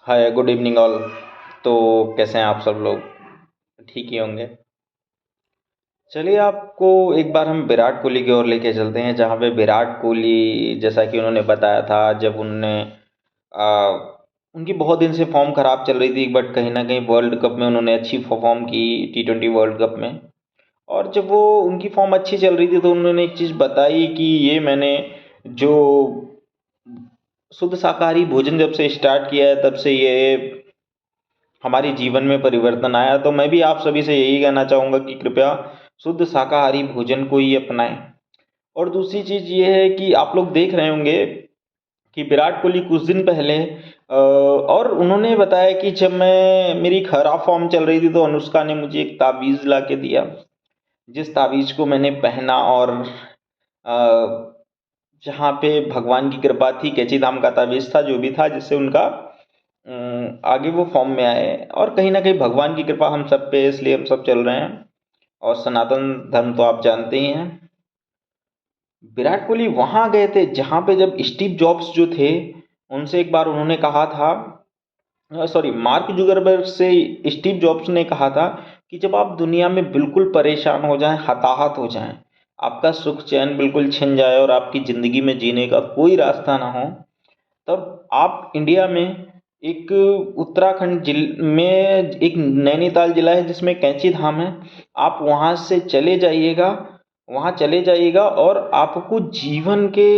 हाय, good evening all. तो कैसे हैं आप सब लोग? ठीक ही होंगे। चलिए, आपको एक बार हम विराट कोहली की ओर लेके चलते हैं, जहाँ पे विराट कोहली, जैसा कि उन्होंने बताया था, जब उनने आ, उनकी बहुत दिन से फॉर्म खराब चल रही थी, बट कहीं ना कहीं वर्ल्ड कप में उन्होंने अच्छी परफॉर्म की, T20 वर्ल्ड कप में। और जब वो उनकी फॉर्म अच्छी चल रही थी तो उन्होंने एक चीज़ बताई कि ये मैंने जो शुद्ध शाकाहारी भोजन जब से स्टार्ट किया है, तब से ये हमारे जीवन में परिवर्तन आया। तो मैं भी आप सभी से यही कहना चाहूँगा कि कृपया शुद्ध शाकाहारी भोजन को ही अपनाएं। और दूसरी चीज़ ये है कि आप लोग देख रहे होंगे कि विराट कोहली कुछ दिन पहले और उन्होंने बताया कि जब मैं मेरी खराब फॉर्म चल रही थी तो अनुष्का ने मुझे एक ताबीज़ ला के दिया, जिस ताबीज़ को मैंने पहना और अ, जहाँ पे भगवान की कृपा थी, कैची धाम का ताबीज़ था, जो भी था, जिससे उनका आगे वो फॉर्म में आए। और कहीं ना कहीं भगवान की कृपा हम सब पे है, इसलिए हम सब चल रहे हैं। और सनातन धर्म तो आप जानते ही हैं। विराट कोहली वहां गए थे जहां पे जब स्टीव जॉब्स जो थे, उनसे एक बार उन्होंने कहा था, सॉरी, मार्क जुगरबर्ग से स्टीव जॉब्स ने कहा था कि जब आप दुनिया में बिल्कुल परेशान हो जाएं, हताहत हो जाएं, आपका सुख चैन बिल्कुल छिन जाए और आपकी ज़िंदगी में जीने का कोई रास्ता ना हो, तब आप इंडिया में एक उत्तराखंड जिल में एक नैनीताल जिला है जिसमें कैंची धाम है। आप वहाँ से चले जाइएगा, वहाँ चले जाइएगा और आपको जीवन के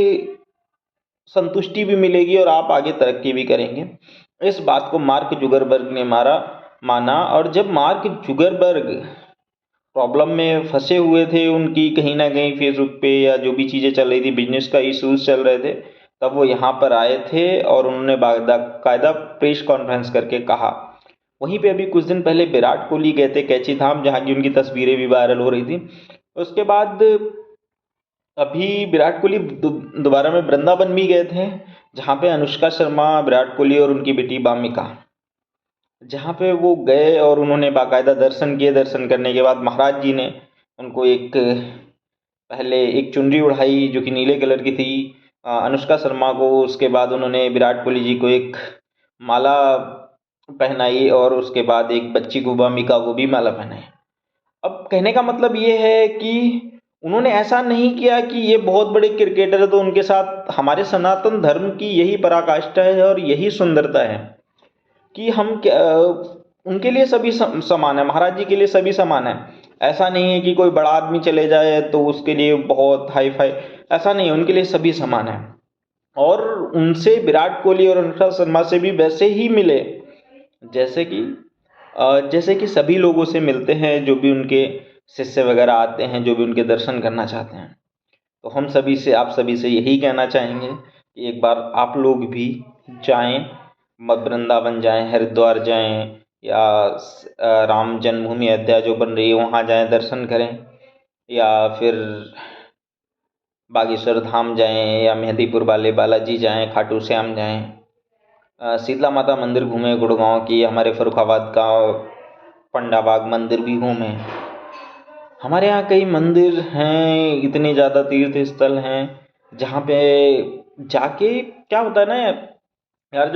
संतुष्टि भी मिलेगी और आप आगे तरक्की भी करेंगे। इस बात को मार्क जुगरबर्ग ने माना। और जब मार्क जुगरबर्ग प्रॉब्लम में फंसे हुए थे, उनकी कहीं ना कहीं फेसबुक पे या जो भी चीज़ें चल रही थी, बिजनेस का इश्यूज चल रहे थे, तब वो यहाँ पर आए थे और उन्होंने बाकायदा प्रेस कॉन्फ्रेंस करके कहा। वहीं पे अभी कुछ दिन पहले विराट कोहली गए थे कैची धाम, जहाँ की उनकी तस्वीरें भी वायरल हो रही थी। उसके बाद अभी विराट कोहली दोबारा में वृंदावन भी गए थे, जहाँ पे अनुष्का शर्मा, विराट कोहली और उनकी बेटी बामिका, जहाँ पे वो गए और उन्होंने बाकायदा दर्शन किए। दर्शन करने के बाद महाराज जी ने उनको पहले एक चुनरी उड़ाई जो कि नीले कलर की थी, अनुष्का शर्मा को। उसके बाद उन्होंने विराट कोहली जी को एक माला पहनाई और उसके बाद एक बच्ची को, भूमिका को भी माला पहनाई। अब कहने का मतलब ये है कि उन्होंने ऐसा नहीं किया कि ये बहुत बड़े क्रिकेटर है तो उनके साथ, हमारे सनातन धर्म की यही पराकाष्ठा है और यही सुंदरता है कि उनके लिए सभी समान है, महाराज जी के लिए सभी समान है। ऐसा नहीं है कि कोई बड़ा आदमी चले जाए तो उसके लिए बहुत हाई फाई, ऐसा नहीं है, उनके लिए सभी समान है। और उनसे विराट कोहली और अनुष्का शर्मा से भी वैसे ही मिले जैसे कि जैसे कि सभी लोगों से मिलते हैं, जो भी उनके शिष्य वगैरह आते हैं, जो भी उनके दर्शन करना चाहते हैं। तो हम सभी से, आप सभी से यही कहना चाहेंगे कि एक बार आप लोग भी जाएं, वृंदावन जाएं, हरिद्वार जाएं, या राम जन्मभूमि अयोध्या जो बन रही है वहाँ जाएं, दर्शन करें। या फिर बागेश्वर धाम जाएं, या मेहंदीपुर वाले बालाजी जाएं, खाटू श्याम जाएं, शीतला माता मंदिर घूमें गुड़गांव की, हमारे फरुखाबाद का पंडा बाग मंदिर भी घूमें। हमारे यहाँ कई मंदिर हैं, इतने ज़्यादा तीर्थ स्थल हैं जहाँ पे जाके क्या होता है ना यार,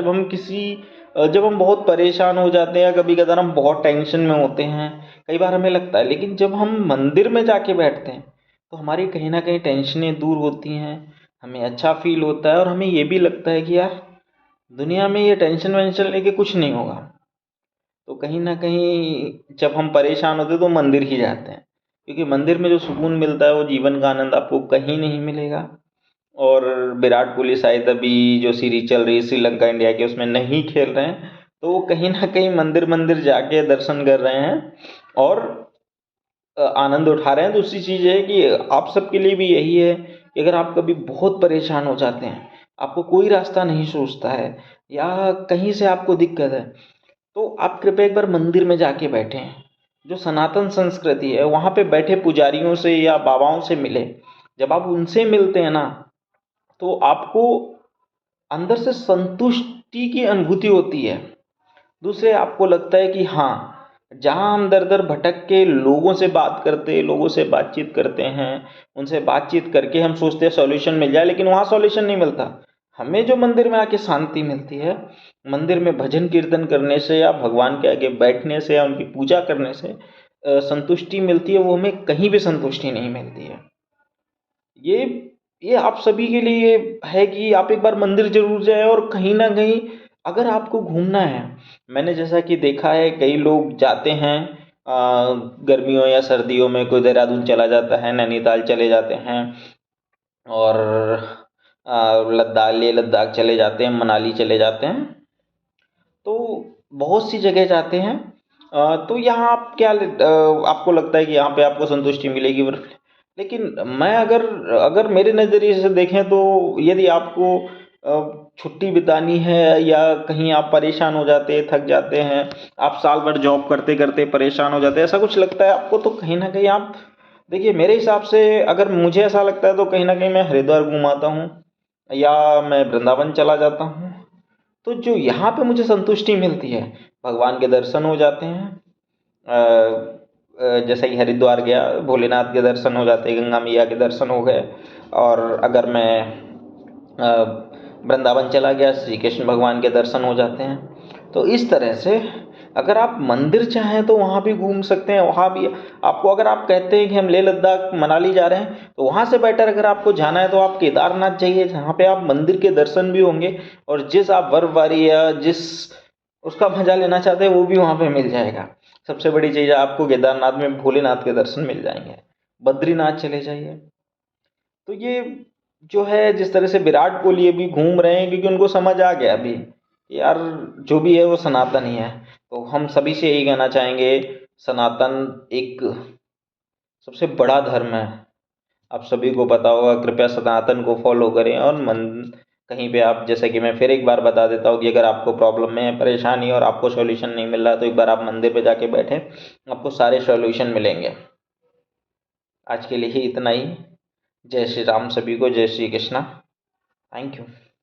जब हम बहुत परेशान हो जाते हैं, कभी कभार हम बहुत टेंशन में होते हैं, कई बार हमें लगता है, लेकिन जब हम मंदिर में जाके बैठते हैं तो हमारी कहीं ना कहीं टेंशनें दूर होती हैं, हमें अच्छा फील होता है और हमें ये भी लगता है कि यार दुनिया में ये टेंशन वेंशन लेके कुछ नहीं होगा। तो कहीं ना कहीं जब हम परेशान होते हैं तो मंदिर ही जाते हैं, क्योंकि मंदिर में जो सुकून मिलता है वो जीवन का आनंद आपको कहीं नहीं मिलेगा। और विराट कोहली शायद अभी जो सीरीज चल रही है श्रीलंका इंडिया की, उसमें नहीं खेल रहे हैं, तो वो कहीं ना कहीं मंदिर मंदिर जाके दर्शन कर रहे हैं और आनंद उठा रहे हैं। दूसरी चीज़ है कि आप सबके लिए भी यही है कि अगर आप कभी बहुत परेशान हो जाते हैं, आपको कोई रास्ता नहीं सूझता है, या कहीं से आपको दिक्कत है, तो आप कृपया एक बार मंदिर में जाके बैठें। जो सनातन संस्कृति है, वहाँ पे बैठे पुजारियों से या बाबाओं से मिले। जब आप उनसे मिलते हैं ना, तो आपको अंदर से संतुष्टि की अनुभूति होती है। दूसरे, आपको लगता है कि हाँ, जहाँ हम दर दर भटक के लोगों से बातचीत करते हैं, उनसे बातचीत करके हम सोचते हैं सॉल्यूशन मिल जाए, लेकिन वहाँ सॉल्यूशन नहीं मिलता। हमें जो मंदिर में आके शांति मिलती है, मंदिर में भजन कीर्तन करने से या भगवान के आगे बैठने से या उनकी पूजा करने से संतुष्टि मिलती है, वो हमें कहीं भी संतुष्टि नहीं मिलती है। ये ये आप सभी के लिए है कि आप एक बार मंदिर ज़रूर जाएँ, और कहीं न कहीं अगर आपको घूमना है, मैंने जैसा कि देखा है कई लोग जाते हैं गर्मियों या सर्दियों में, कोई देहरादून चला जाता है, नैनीताल चले जाते हैं, और लद्दाख, लेह लद्दाख चले जाते हैं, मनाली चले जाते हैं। तो बहुत सी जगह जाते हैं। तो यहाँ आप आपको लगता है कि यहाँ पे आपको संतुष्टि मिलेगी, लेकिन मैं अगर अगर मेरे नज़रिए से देखें तो यदि आपको छुट्टी बितानी है या कहीं आप परेशान हो जाते हैं, थक जाते हैं, आप साल भर जॉब करते करते परेशान हो जाते हैं, ऐसा कुछ लगता है आपको, तो कहीं ना कहीं आप देखिए, मेरे हिसाब से अगर मुझे ऐसा लगता है तो कहीं ना कहीं मैं हरिद्वार घूम आता हूँ या मैं वृंदावन चला जाता हूँ। तो जो यहाँ पे मुझे संतुष्टि मिलती है, भगवान के दर्शन हो जाते हैं। जैसे ही हरिद्वार गया, भोलेनाथ के दर्शन हो जाते हैं, गंगा मैया के दर्शन हो गए। और अगर मैं वृंदावन चला गया, श्री कृष्ण भगवान के दर्शन हो जाते हैं। तो इस तरह से अगर आप मंदिर चाहें तो वहाँ भी घूम सकते हैं। वहाँ भी आपको, अगर आप कहते हैं कि हम लेह लद्दाख मनाली जा रहे हैं, तो वहाँ से बेटर अगर आपको जाना है तो आप केदारनाथ जाइए, जहाँ पे आप मंदिर के दर्शन भी होंगे, और जिस आप बर्फबारी या जिस उसका मजा लेना चाहते हैं वो भी वहाँ पे मिल जाएगा। सबसे बड़ी चीज़ है, आपको केदारनाथ में भोलेनाथ के दर्शन मिल जाएंगे। बद्रीनाथ चले जाइए। तो ये जो है, जिस तरह से विराट कोहली अभी घूम रहे हैं, क्योंकि उनको समझ आ गया अभी कि यार जो भी है वो सनातन ही है। तो हम सभी से यही कहना चाहेंगे, सनातन एक सबसे बड़ा धर्म है। आप सभी को पता होगा, कृपया सनातन को फॉलो करें। और मन कहीं पे आप, जैसे कि मैं फिर एक बार बता देता हूँ कि अगर आपको प्रॉब्लम में परेशानी और आपको सॉल्यूशन नहीं मिल रहा, तो एक बार आप मंदिर पे जाके बैठे, आपको सारे सॉल्यूशन मिलेंगे। आज के लिए ही इतना ही। जय श्री राम सभी को, जय श्री कृष्णा। Thank you.